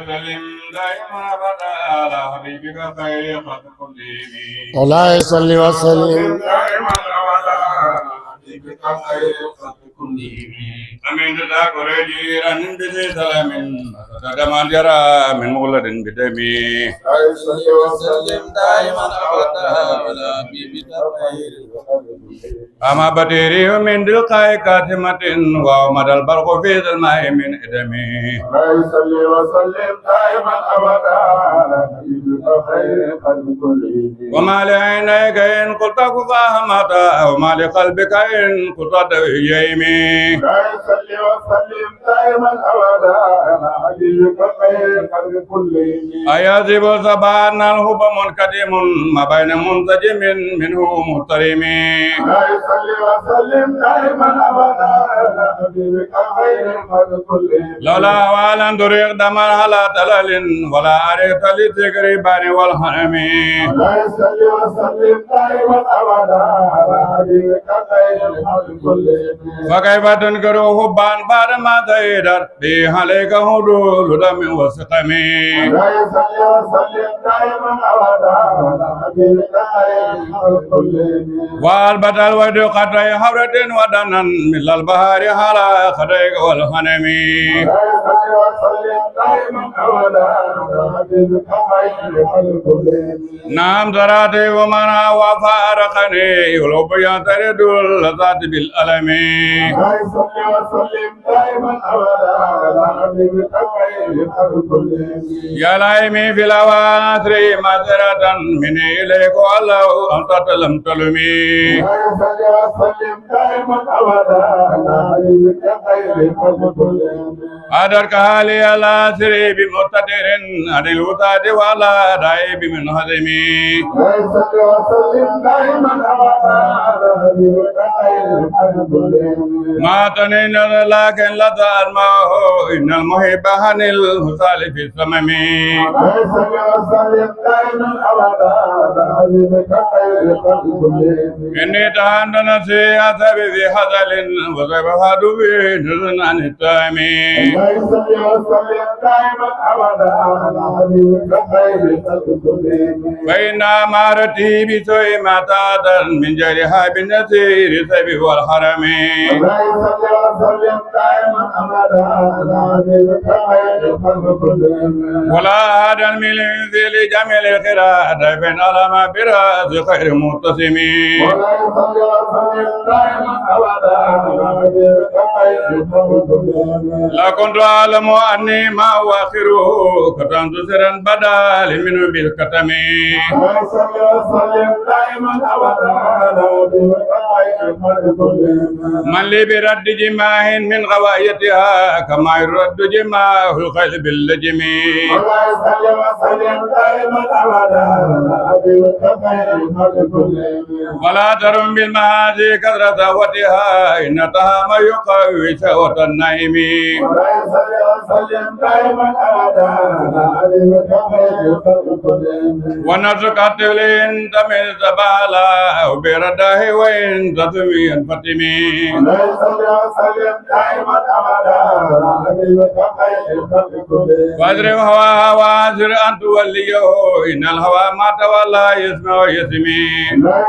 وسلم دائما ابدا على حبيبك خير خلق كلهم مولاي صل وسلم دائما ابدا على حبيبك خير خلق كلهم امين ذاك رجيرا بسلام تدما جرى من مولد بدمي صل وسلم دائما ابدا على حبيبك خير أما بديري من دلقاء كاتمة ومدى البرق في الماء من إدمي صل وسلم دائما ابدا على حبيبك خير خلق كلهم وما لعينيك إن قلت فهمتا وما لقلبك إن قلت يمي صل وسلم دائما ابدا على حبيبك خير خلق كلهم أيازب سبان الهب منكدم ما بين منسجم منه محترم صل وسلم دائما ابدا على حبيبك خير خلق كلهم لولا والا دريق دما على تلال ولا أريت لتقريبان والحرم صل وسلم دائما ابدا على حبيبك خير خلق كلهم فكيف تنكر حبان بعد ما تيدر به عليك هدول دم وسقم صل وسلم دائما ابدا على حبيبك خير خلق كلهم والبت الود قطع حورة ودنا مثل البحر على خديك والغنم صل وسلم دائما ابدا على حبيبك خير خلق كلهم نعم زراتي ومنا وفارقني ولو يطرد اللذات بالألم صل وسلم دائما ابدا على حبيبك خير خلق كلهم يا لايمي في الأواثر مزرة مني إليك والله أنت لم تلمي صل وسلم دائما ابدا على حبيبك خير خلق كلهم أدرك حالي على سري بمقتدر عن الوتاد ولا ريب من هزمي صل وسلم دائما ابدا على حبيبك خير خلق كلهم ما تنين لكن لدى الماء إن المحب عن الهسال في السمم صل وسلم دائما ابدا على حبيبك خير خلق كلهم إني تهند نصيحة بذي حذل وسبحت بنزن عن التامي صل وسلم دائما ابدا على حبيبك خير خلق كلهم فإن أمارتي بسوء ما تعدل من جرها بالنسير سبي والحرم صل وسلم دائما ابدا على حبيبك خير خلق كلهم ولا هذا من ذي جميل الخيرات بين ألم براس خير متصمي صل وسلم دائما ابدا على حبيبك خير خلق كلهم لا كنت أعلم أني ما أواخره كتمت سرا بدال منه بالكتم صل وسلم دائما ابدا على حبيبك خير خلق كلهم من لي برد جماع من غوايتها كما يرد جماع الخيل باللجم صل وسلم دائما ابدا على حبيبك خير خلق كلهم ولا ترم بالمعاصي كثرة وتها إن طعام يقوي شهوة النعيم صل وسلم دائما ابدا على حبيبك خير خلق كلهم ونفسك الطفلين تمل زبالا وبرده وإن تطمي فتمي صل وسلم دائما ابدا على حبيبك خير خلق كلهم واضرب هواها وازر أن توليه إن الهوى ما تولى يسمع ويسمي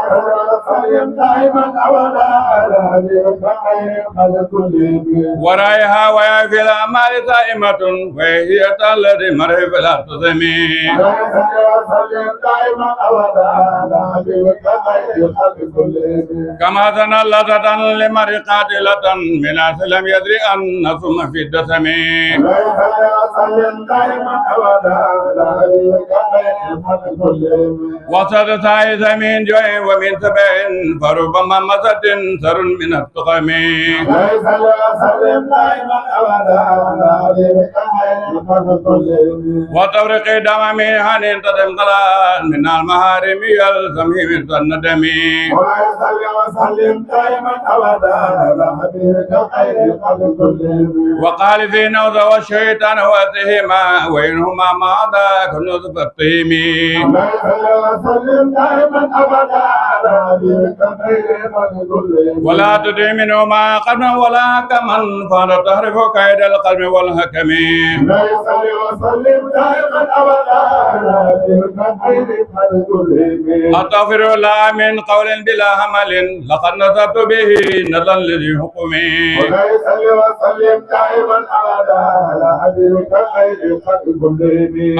صل وسلم دائما ابدا على حبيبك خير خلق كلهم ورائها ويا في الأعمال سائمة وهي الذي مرهب لا تسمي صل وسلم دائما ابدا على حبيبك خير خلق كلهم كما سنى لذة لمر قاتلة من أسلم يدري أن ثم في الدسم صل وسلم دائما ابدا على حبيبك خير خلق كلهم وسط سائس من جوع ومن سبع فربما مسد سر من التقم صل وسلم دائما ابدا على حبيبك خير خلق كلهم وتفرق دم من هن تدم قلال من المهارم يلزم من الندم صل وسلم دائما ابدا على حبيبك خير خلق كلهم وقال في نوذ والشيطان صحبتهما وإنهما ماذا كنوز الطيم ولا تدع منهما قبلا ولا كمن فلا تعرف كيد القلب والحكم أستغفر الله من قول بلا همل لقد نصبت به نظرا لذي حكمي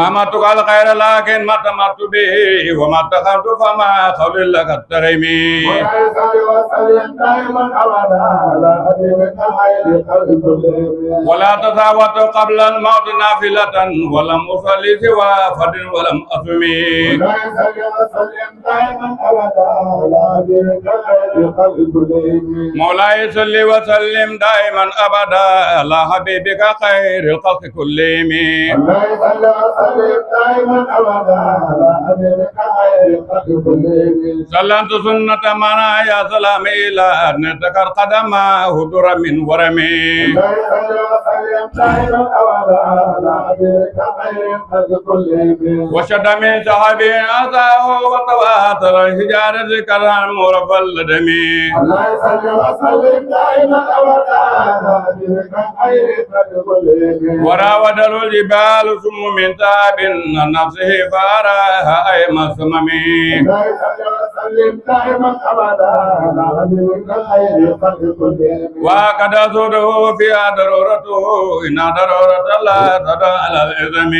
أمرتك الخير لكن ما تمرت به وما اتخذت فما قول لك الترمي ولا تساوت قبل الموت نافلة ولم أصلي سوى فضل ولم أصمي مولاي صل وسلم دائما أبدا على حبيبك خير الخلق كلهم سلمت سنة منايا سلام إلى أن تكر قدم هدر من ورمي وشد من صحابي أتاه وتواتر الحجار ذكرا مرفى الدمي وراود الجبال سم من تاب عن نفسه فاراها أيما سممي وقد أزوره فيها ضرورته إن ضرورة لا تدع على الإثم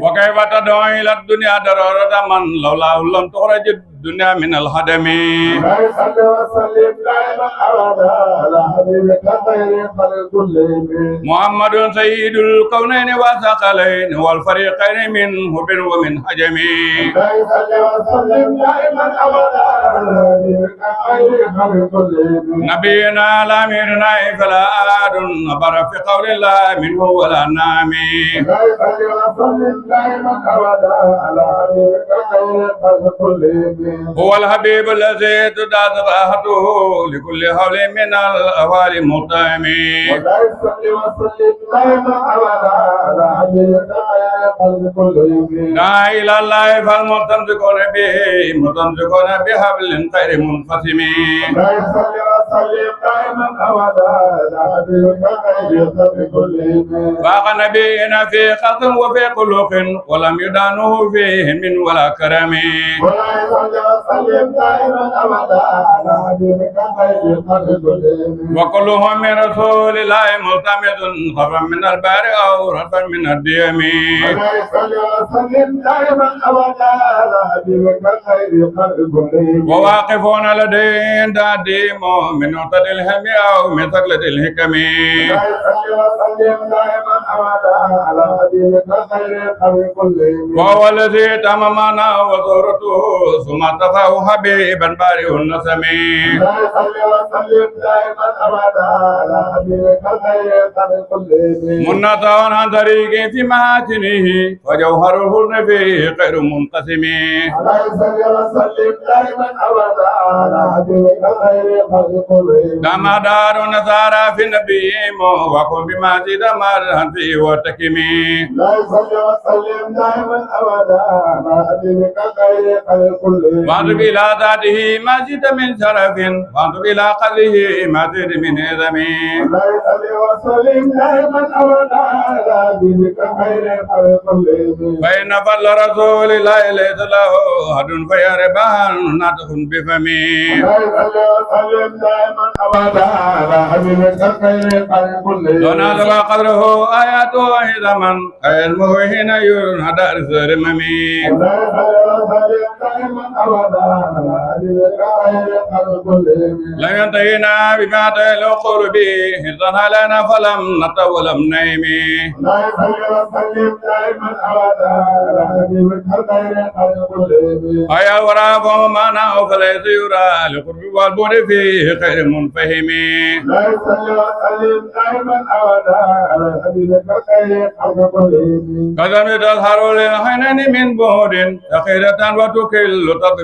وكيف تدعو إلى الدنيا ضرورة من لولا لم تخرج الدنيا من الهدم محمد سيد الكونين والثقلين والفريقين من هب ومن حجم نبينا لامرنا فلا أحد نبر في قول الله منه ولا نامي هو الحبيب الذي تدعى ذبحته لكل حول من الأهوال مطعمي لا إلى الله فالمتمسكون به متمسكون بحبل غير منقسم فاق نبينا في خلق وفي خلق ولم يدانه فيه من ولا كرم وكلهم من رسول الله ملتمس خبرا من البار أو رفا من الديم وواقفون لدين داديم من نقطة الهم أو من ثقلة الحكم وهو الذي تمامنا وصورته ثم تفاه حبيبا بارئ النسم منطقا عن طريق في ماتنه وجوهر الهرن فيه غير منقسم كما دار نصارى في النبي وكن بما زيد مرها فيه وتكمي وانظر إلى ذاته ما زيد من شرف وانظر إلى قلبه ما زيد من عظم فإن فضل رسول الله ليس له أحد فيربان نطق بفمه ونال قدره آياته إذا من علمه هنا ينهدى رممي لم ينتهينا بما تلو قلبي إذا لنا فلم نطق ولم نيم أيا الورى فهو معنا فليس يرى لقرب والبعد فيه خير خير منفهم لا يصلي وسلم دائما ابدا على حبيبك خير خلق كلهم كذا تظهر للحنان من بعد تخيرة وتكل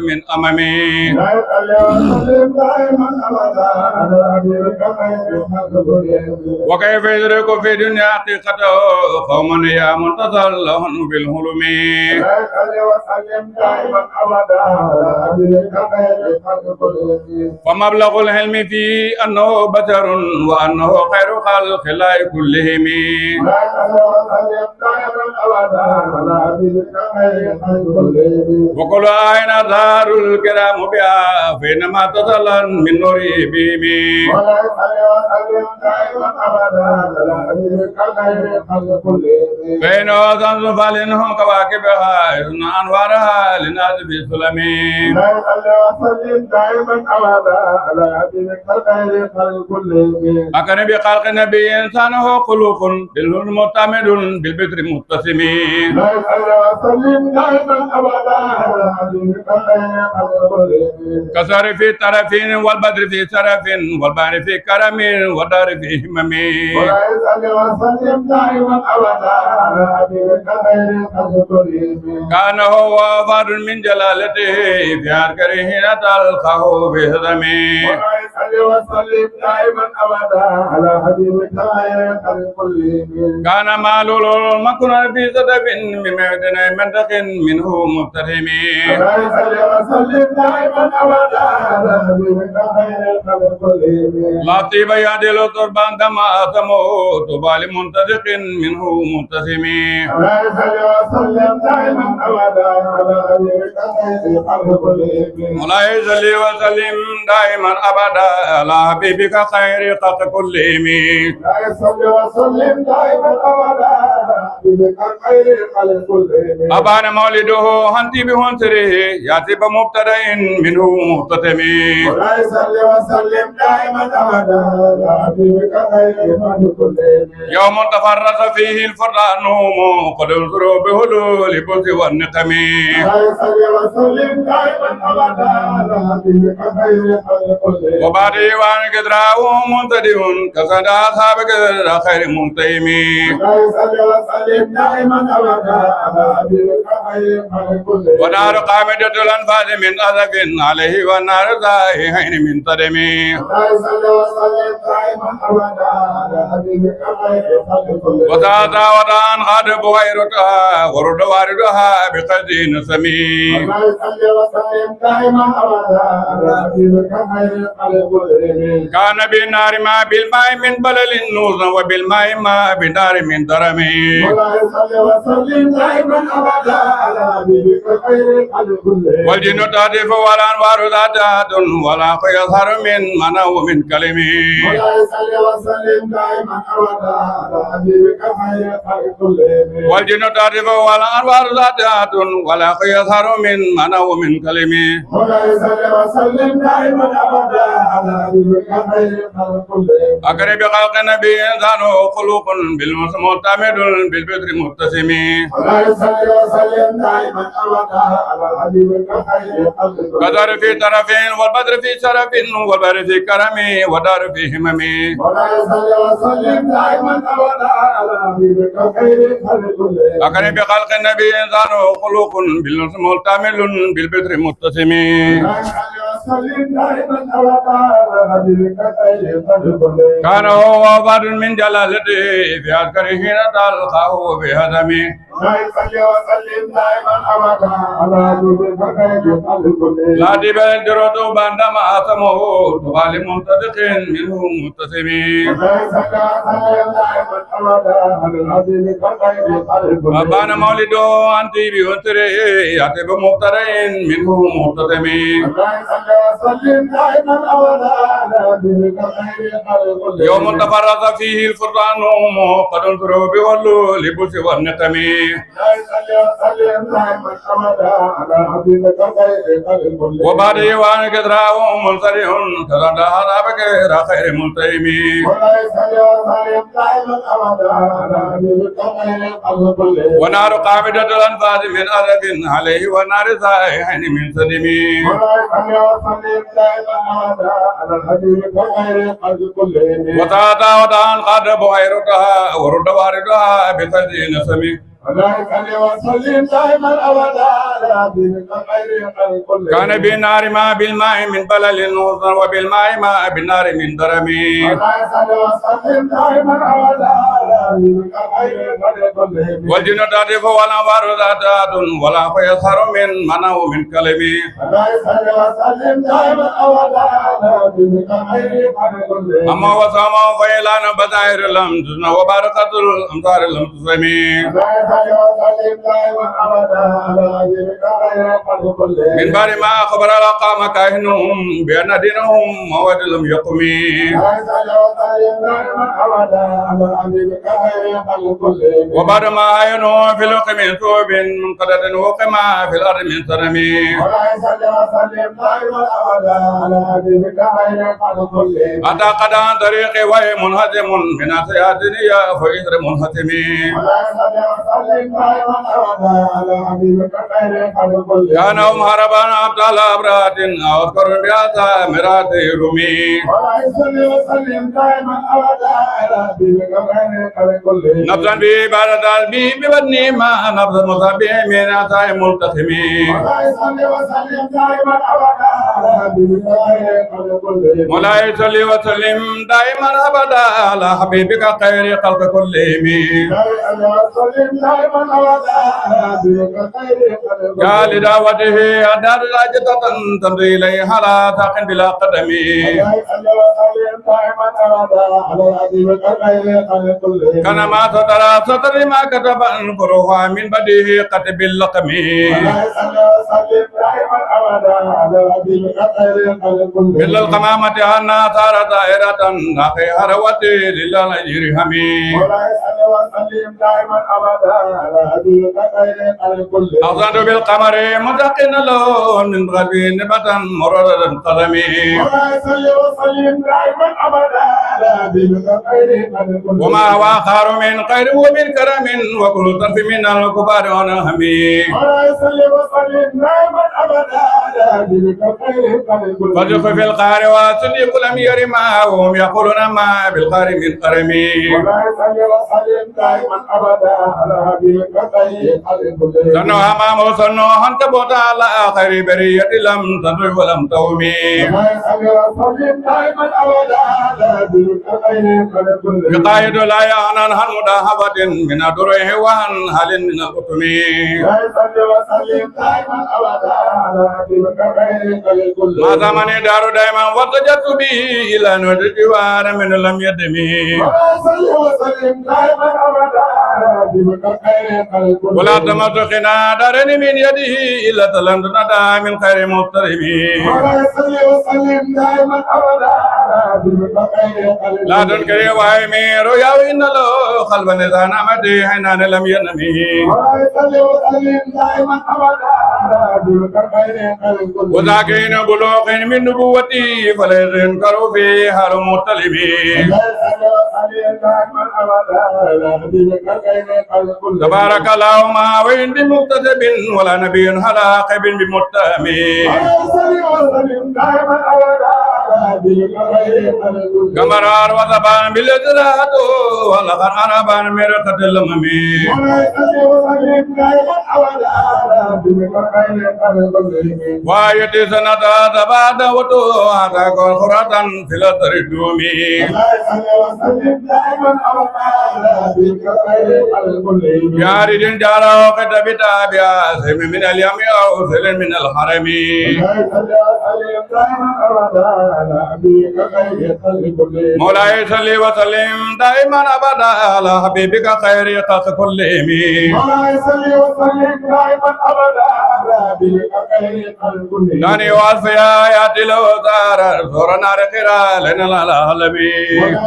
من أمامي لا يصلي وسلم دائما ابدا على حبيبك خير خلق كلهم وكيف يدرك في الدنيا حقيقته قوم يا منتظر لهم بالهلم لا يصلي وسلم دائما ابدا على حبيبك خير خلق كلهم فمبلغ العلم فيه أنه بشر وأنه خير خلق الله كلهم لا يصلي وسلم دائما ابدا على حبيبك خير خلق كلهم وكل أين دار الكرام بها فإنما تظل من نور بهم ولا يصلي وسلم دائما ابدا على حبيبك خير خلق كلهم فإنه شمس فلنهم كواكبها إذن أنوارها للناس في سلم لا يصلي وسلم دائما ابدا على حبيبك خير خلق كلهم أكن بخلق النبي إنسانه خلق بالهن معتمد بالبتر متسم لا يصلي وسلم دائما ابدا على حبيبك خير خلق كلهم كسر في طرف والبدر في سرف والبحر في كرم والدار في همم ولا يصلي وسلم دائما ابدا على حبيبك خير خلق كلهم كان هو فرد من جلالته في عسكره تلقاه بهدم ولا يصلي وسلم دائما ابدا على حبيبك خير خلق كلهم كان معلول المكن في صدف من معدن منطق منه مبتسم ولا يصلي وسلم دائما ابدا على حبيبك خير خلق كلهم لا طيب يعدل تربان دما تموت طوبى لمنتزق منه مبتسم ولا يصلي وسلم دائما ابدا على حبيبك خير خلق كلهم ولا يصلي وسلم دائما ابدا على حبيبك خير خلق كلهم لا يصلي وسلم دائما ابدا على حبيبك خير خلق كلهم أبان مولده هنتي بهنتره ياتي بمبتدأ منه مختتم ولا يصلي وسلم دائما ابدا على حبيبك خير خلق كلهم يوم تفرس فيه الفرقان قد انظروا بهلول البؤس والنقم لا يصلي وسلم دائما ابدا على حبيبك خير خلق كلهم وبعد وان كدراه منتدئ كسد أصحاب كدر خير منتهم لا يصلي وسلم دائما ابدا على حبيبك خير خلق كلهم ونار قامدة الأنفاس من أسف عليه والنار زاهين من صدم لا يصلي وسلم دائما ابدا على حبيبك خير خلق كلهم وذاتا ودان قد بغيرتها ورد واردها بقدين سمي لا يصلي وسلم دائما ابدا على حبيبك خير خلق كلهم كان بالنار ما بالماء من بلل نوزا وبالماء ما بالنار من درم ولا يصلي وسلم دائما ابدا على حبيبك خير خلق كلهم والجن تعرف ولا انوار ذات ولا يظهر من منو من كلم ولا يصلي وسلم دائما ابدا على حبيبك خير خلق كلهم والجن تعرف ولا انوار ذات ولا يظهر من منو من كلم ولا يصلي وسلم دائما ابدا على حبيبك خير خلق كلهم أقرب خلق النبي إنسان خلق بالمعتمد بالبدر متسم ولا يصلي وسلم دائما ابدا على حبيبك خير خلق كلهم قدر في طرف والبدر في شرف والبر في كرم ودار في همم ولا يصلي وسلم دائما ابدا على حبيبك خير خلق كلهم أقرب خلق النبي إنسان خلق بالمعتمد بالبدر متسم ولا يصلي وسلم دائما ابدا على حبيبك خير خلق كلهم كان هو فرد من جلالته في عسكره تلقاه بهدم لا يصلي وسلم دائما ابدا على حبيبك خير خلق كلهم لا تبال درود بندما تموت طوبى لمنتزق منه مبتسم لا يصلي وسلم دائما ابدا على حبيبك خير خلق كلهم أبان مولده أنت بهنتره ياتي بمبتدأ منه مختتم لا يصلي وسلم دائما ابدا على حبيبك خير خلق كلهم يوم تفرس فيه الفرقان قد انظروا بهلول البؤس والنقم لا يصلي وسلم دائما ابدا على حبيبك خير خلق كلهم وبعد وان كدراه منصرح تردى عذابك خير منتهم ولا يصلي وسلم دائما ابدا على حبيبك خير خلق كلهم ونار قامدة الأنفاس من أذب عليه ونار زاهين من صدم ولا يصلي وسلم دائما ابدا على حبيبك خير الخلق كلهم وتاتا ودان قد بحيرتها ورد واردها بثدي نسمي وبارك وسلم دائما ابدا على حبيبك خير الخلق كلهم كان بالنار ما بالماء من بلل وبالماء ما بالنار من درمي وبارك وسلم دائما ابدا على حبيبك خير الخلق كلهم والجن تعرف ولا واردات ولا فيسهر من منه من كلمي وبارك وسلم دائما ابدا على حبيبك خير الخلق كلهم أما وسما فيلان بدائر لم تزن وبركة الأمطار لم تسمي من بعد ما خبر لقام كاهنهم بأن دينهم مواد لم يقمي وبعد ما عينوا في الوقت من ثوب من قدد وقما في الأرض من سرمي أتى قدان طريقي وهي منهزم من أسياتني فإثر منهزمي كانوا هربا أبطال أبراد أذكر بياتا مرات رمي نبذا ببارد بي ببني ما نبذا مصابي من أساء ملتخمي مولاي صلي وسلم دائما أبدا على حبيبك خير خلق كلهم يا لدعوته أدار راجة تمضي إليها لا تقن بلا قدم كان ما سترى ستر ما كتب أنفرها من بديه قتب اللقم مثل القمامة أنها صار دائرة نقي هروتي لله يرحمي أظن بالقمر متقن له من غربي نبتا مردا قدمي وما هو خار من خير ومن كرم وكل طرف من الكفار ونهمي فجف في القهر وصديق لم ير ما وهم يقولون ما بالقهر من كرمي سنو أمام سنو هنك بوتا على آخر برية لم تدر ولم تومي يقايد لا يعنان هن مداهبة من أدره وهن هل من القطمي ما زمني دار دائما وتجت به إلى نور جوار من لم يدمي ولا تمسكنا دارني من يده إلا تلمتنا من خير مقترمي لا تنكري وهيمي رؤيا إن له قلب نزان مدي حنان لم ينمي وذاكين بلوغ من نبوتي فليس ينكر في حال مطلبي تبارك الله ما وين بمكتسب ولا نبي على قب بمتهم كمرار وزبان بالإجراءات والأخر عربان مرقة الممي وآيتي سنة بعد وتوها تقول خرطا في الأثر الدومي يا رجل جارا وقت بتابع سم من اليم أو سل من الحرم مولاي صلي وسلم دائما أبدا على حبيبك خير خلق كلهم داني واسفيا يا دلو دار زور نار خيرا لنا العالمين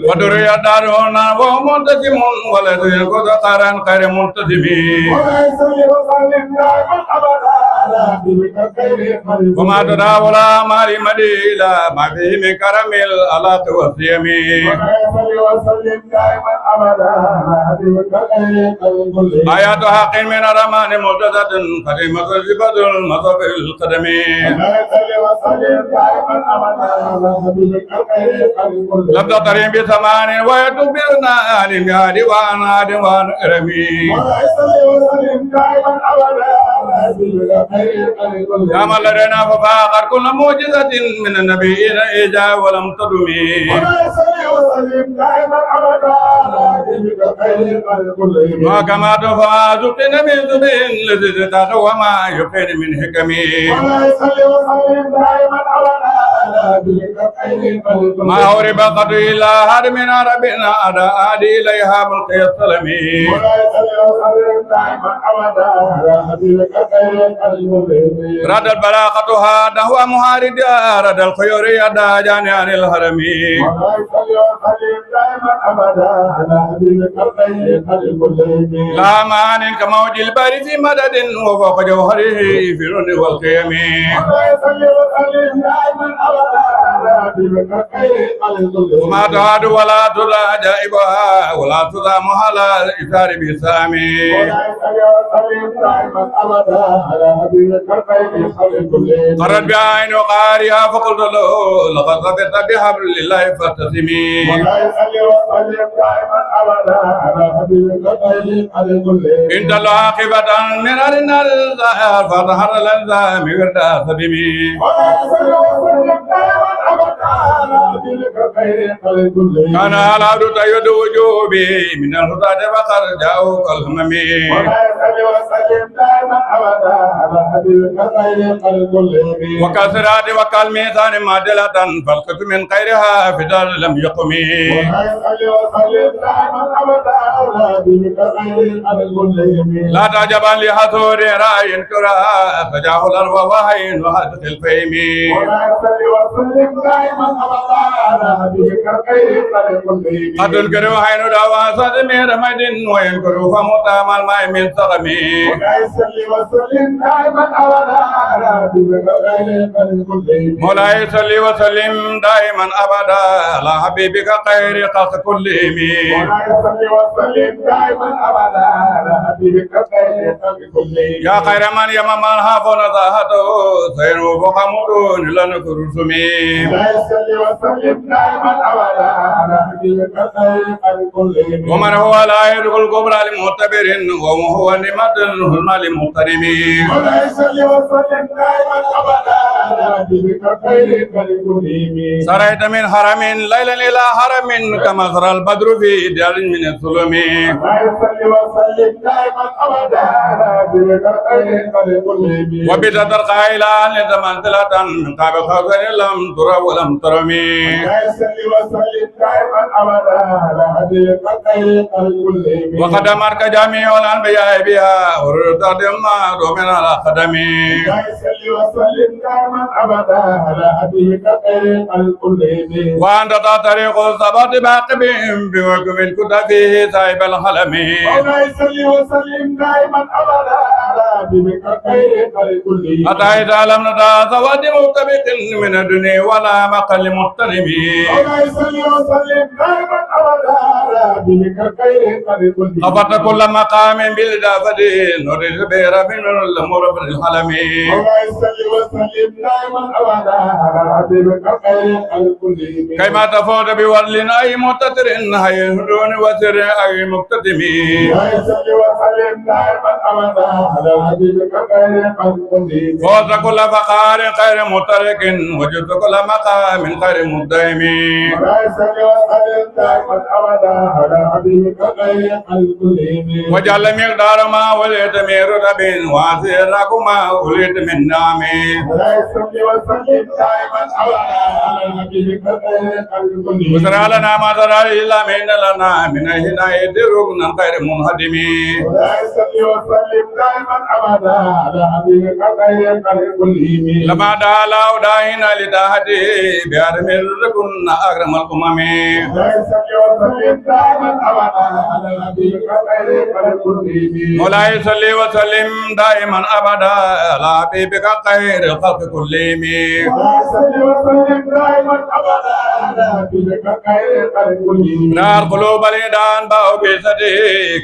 ودري دارنا ومنتزم ولد يقود قران خير منتزمين حبيبك خير خلق وما تداول مال مديلا ما فيه من كرم الألاق والسيم صل وسلم دائما ابدا على حبيبك خير خلق آيات حق من الرحمن معجزة قديمة صفة المصف القدم صل وسلم دائما ابدا على حبيبك خير خلق لم تطرين بثمان ويتبرنا عن المياد وعن عاد وعن إرمي صل وسلم دائما ابدا على حبيبك خير خلق يا من لدينا ففاقر كل معجزة من النبيين إيجا ولم تدمي صل وسلم دائما ابدا على حبيبك خير خلق وكما تفازقن من ذبين الذي تقوى ما يقين من حكمي صل وسلم دائما ابدا على حبيبك خير خلق ما هو ربقة إلا هاد من ربنا أدى آدي إليها ملقي السلمي رد البلاغة نحو مهارد رد الخيور يدا جاني عن الهرم لا مان كموج البر في مدد وفوق جوهره في الرن والقيم وما تعد ولا ترى عجائبها ولا ترى محل الإثار بسامي قرت بعين وقارها فقلت له لقد ثبت بحبل الله فاتسمي إن العاقبة من النار فظهر الأنزام ورد سبمي كان على عبد يد وجوبي من الهدى بقر جاءوا كالهمم وكسرات وكالميزان معدلة فالقط من خيرها في دار لم يقم لا تعجبا لحصور رأي كرا تجاهل ووهين وهدف الفهم قد انكروا حين دعوى صدمير مجد وينكروا فمتام الماء من صغمي مولاي صلي وسلم دائما ابدا على حبيبك خير خلق كلهم يا خير من يمم الهاب نزاهته سير فخمتون لنكر سمي ومن هو لا يدخل الكبرى لمعتبر وهو نعمة الحلم لمغترم سريت من حرم ليلا إلى حرم كما سرى البدر في دار من الظلم وبتدرق إلى أهل منزلة من قاب خوزن لم ترى ولم ترمي وقد أمرك جميع الأنبياء بها ورد ما دومن على خدمي وأنت طريق الثبات باقي بهم بوكم كنت فيه سايب الحلم أتيت لم ندع سواد مكتبت من الدنيا ولا مقل مغتنم أفت كل مقام بالدافد نريد بير من الأمور بالحلم كيما تفوت بورل أي متتر هي هدون وسر أي مقتدم فوز كل فقار خير مترك وجد كل مقام خير مدعم وجعل مقدار ما ولد من رتب واسركما ولد من نعم وسر لنا ما سر إلا من لنا من هنا يدركنا خير منهدم أبدا على حبيبك خير الخلق كلهم لما دعا الله داعينا لطاعته بأرم الركن أكرم الأمم ليس وسلم دائما أبدا على حبيبك خير الخلق كلهم مولاي صل وسلم دائما أبدا على حبيبك خير الخلق كلهم ليس وسلم دائما أبدا على حبيبك خير الخلق كلهم نار قلوب الإدان باو بيسته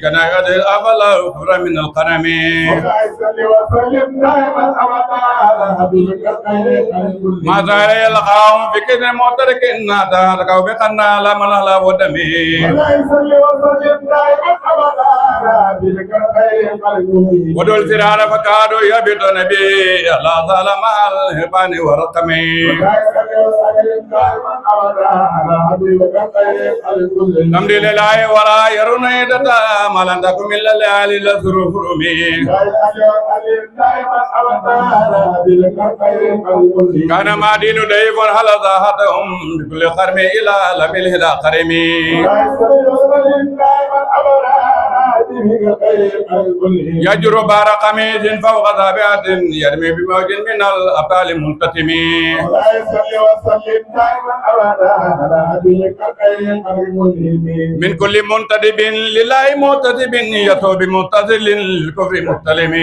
كنغد الأفل أخر من القنم ليس وسلم دائما أبدا على حبيبك خير الخلق كلهم ما زال يلقاهم في كذا موترك ناتا لقوا بقنا لمن لا ودمي ليس وسلم دائما أبدا على حبيبك خير الخلق كلهم ودول سرار فكادوا يبيت نبي لا ظلم الهبان ورقمي ليس وسلم دائما أبدا على حبيبك خير الخلق كلهم الحمد لله ولا يرون يدتا ملندكم إلا لعلي لسرفرمي كان ما دين ضيف هل ذاهتهم بكل خرم إلى لم الهدى قرمي يجر بار قميص فوق ذابعة يرمي بموج من الأبطال منتتم من كل منتدب لله معتدب يتوب معتزل للكفر مستلم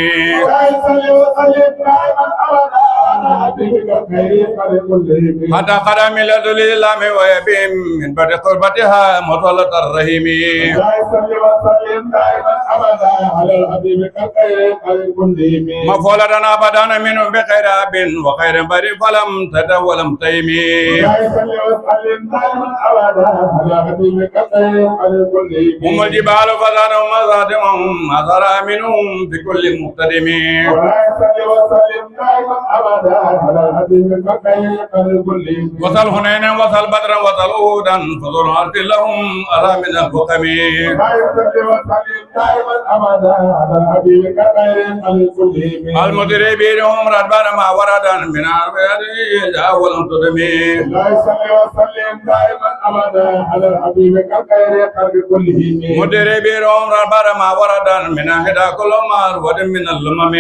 حتى قدم لذل الإسلام ويبيم من بعد قربتها مطلة الرحيم مفولة أبدا منه بخير أب وخير بري فلم تدع ولم تيمي هم الجبال فزادهم مزادهم أثر منهم بكل مقتدم وصل هنين وصل بدرا وصل أودا فزر أرض لهم أرى من الحكم المدربين هم ردبان ما وردا من أربعة جاء ولم تدمي مدربين هم ردبان ما وردا من هدا كل مار ودم من اللمم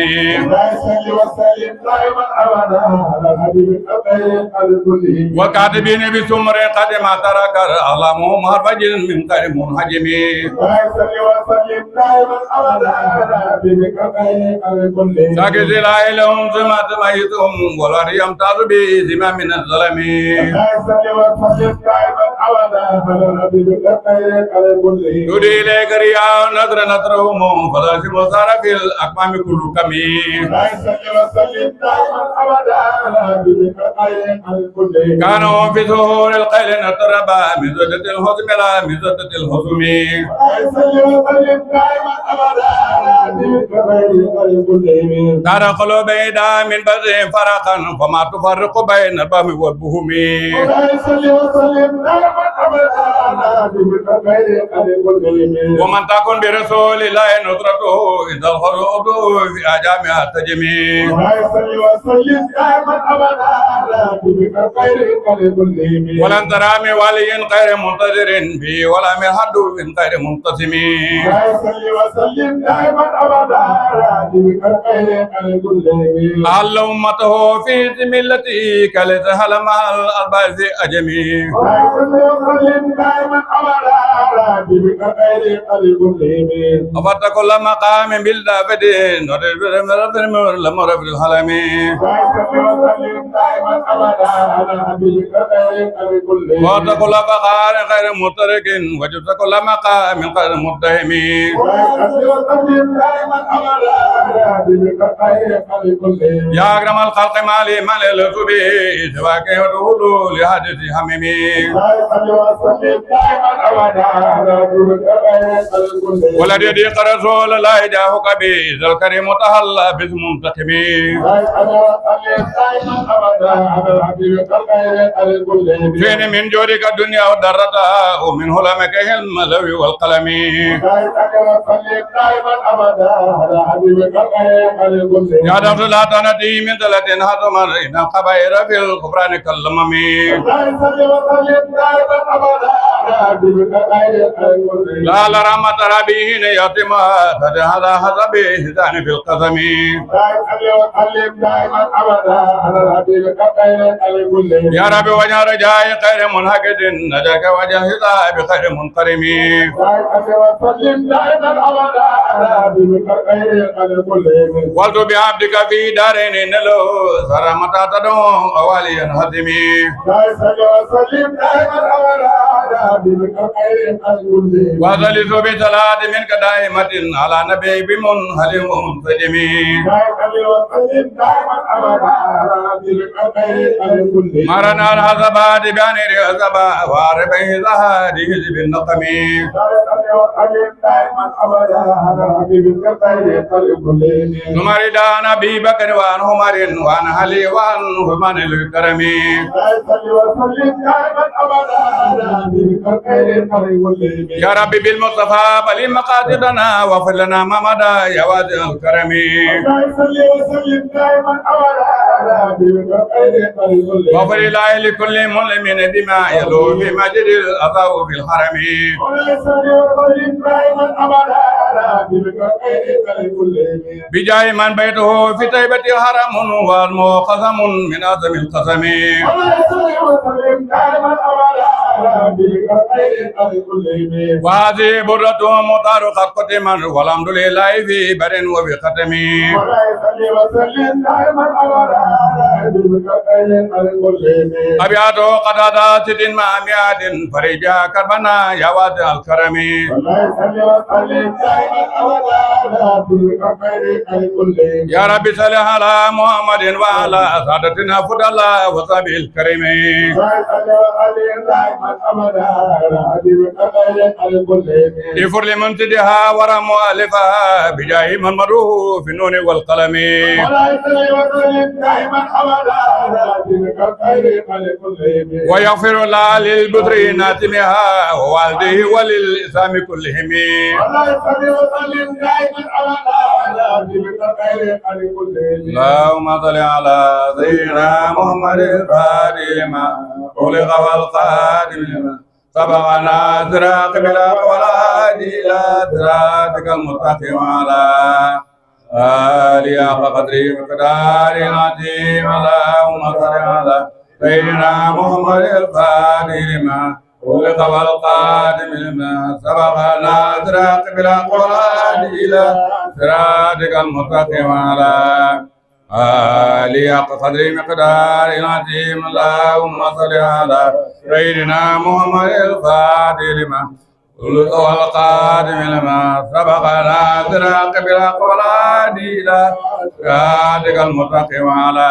وكاتبين بسمر قد ما ترك علمهم هرفج من غير منهجم ساكت لا لهم زما تميزهم ولا يمتاز بزما من الظلم تدي إليك رياء نظر نظرهم فلا سمسار في الأكمام كل كمي كانوا في ظهور القيل نتربى من زدة الحزم لا من زدة الحزم دار قلوب دا من بزء فرقا فما تفرق بين البهم والبهم ومن تكن برسول الله نصرته إذا الخروج في أجامع التجمي ولن ترى من ولي غير منتظر به ولا من حد من غير منتسم أهل أمته في ملته كالسهل مع الأرباب أجمي أفت كل مقام بالدافد لمر في الحلم وأفت كل فقار غير مترك وجبت كل مقام غير متهم يا أكرم الخلق مالي مال الكبي سواك يدخل لحدث هممي ولدي رسول الله جاهك به ذا الكريم تهلا باسم منتقمي فين من جودك الدنيا ودرتها ومن هلمك الملوي والقلم يا دفت لا تنتي من ثلاث هضم إذا قبائر في الكفران كاللمم أبدا بك خير الكل لا لرحمة ربهن يتما هذا حسبه ثاني في القسم وسلم دائما أبدا على حبيبك خير الكل يا رب وجه رجاء خير منهكد نجاك وجه حساب خير منقرم وسلم دائما أبدا على حبيبك خير الكل قلت بعبدك في دارين نلو سر متى تدعو أوليا هدمي وسلم دائما أبدا على حبيبك خير الكل وذلت بثلاث منك دائمة على نبي بمنهل منسجمي وسلم دائما أبدا على حبيبك خير الكل مرنا الحسبات بأنير حسبا واربه زهادي حزب النقم وسلم دائما أبدا على حبيبك خير الكل نمردان أبي بكر وعن عمر وعن علي وعن عثمان الكرم وسلم دائما أبدا على حبيبك خير الكل يا ربي بالمصطفى بل مقاصدنا واغفر لنا ما مدى يا واسع الكرم وسلم دائما أبدا على حبيبك خير الكل واغفر الله لكل مؤمن بما يلو بمجد الأضاء في الحرم وسلم دائما أبدا على حبيبك خير الكل بجاه من بيته في طيبة حرم والمقسم من أعظم القسم وسلم دائما أبدا على حبيبك خير الكل وهذه برة مطار قد قتمت والحمد لله في بر وفي ختم وسلم دائما أبدا على حبيبك خير الكل أبيات قد ست مع مئات فريجا كربنا يا واسع الكرم وسلم دائما أبدا على حبيبك خير الكل يا رب صل على محمد وعلى سادتنا فضلا وصحبه الكريم وسلم دائما أبدا على حبيبك خير الكل اغفر لمن تدها ورا مؤلفها بجاه من مروه في النون والقلم وسلم دائما أبدا على حبيبك خير الكل ويغفر الله للبدر ناتمها ووالده وللإسلام كلهم وسلم دائما أبدا على حبيبك خير الكل اللهم صل على سيدنا محمد الفاتح لما خلق والقادم لما سبقنا صراط بلا والهادي إلى صراطك المستقيم وعلى آله حق قدره ومقداره العظيم اللهم صل على سيدنا محمد الفاتح لما خلق والقادم لما سبقنا صراط بلا والهادي إلى صراطك المستقيم وعلى آله حق قدره مقدار العظيم اللهم صل على سيدنا محمد الفاتح لما خلق والقادم لما سبقنا صراط بلا والهادي إلى صراطك المستقيم وعلى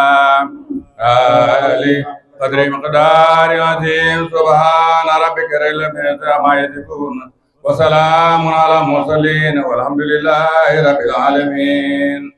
آله قدر مقدار العظيم سبحان ربك رب العزة عما يصفون وسلام على المرسلين والحمد لله رب العالمين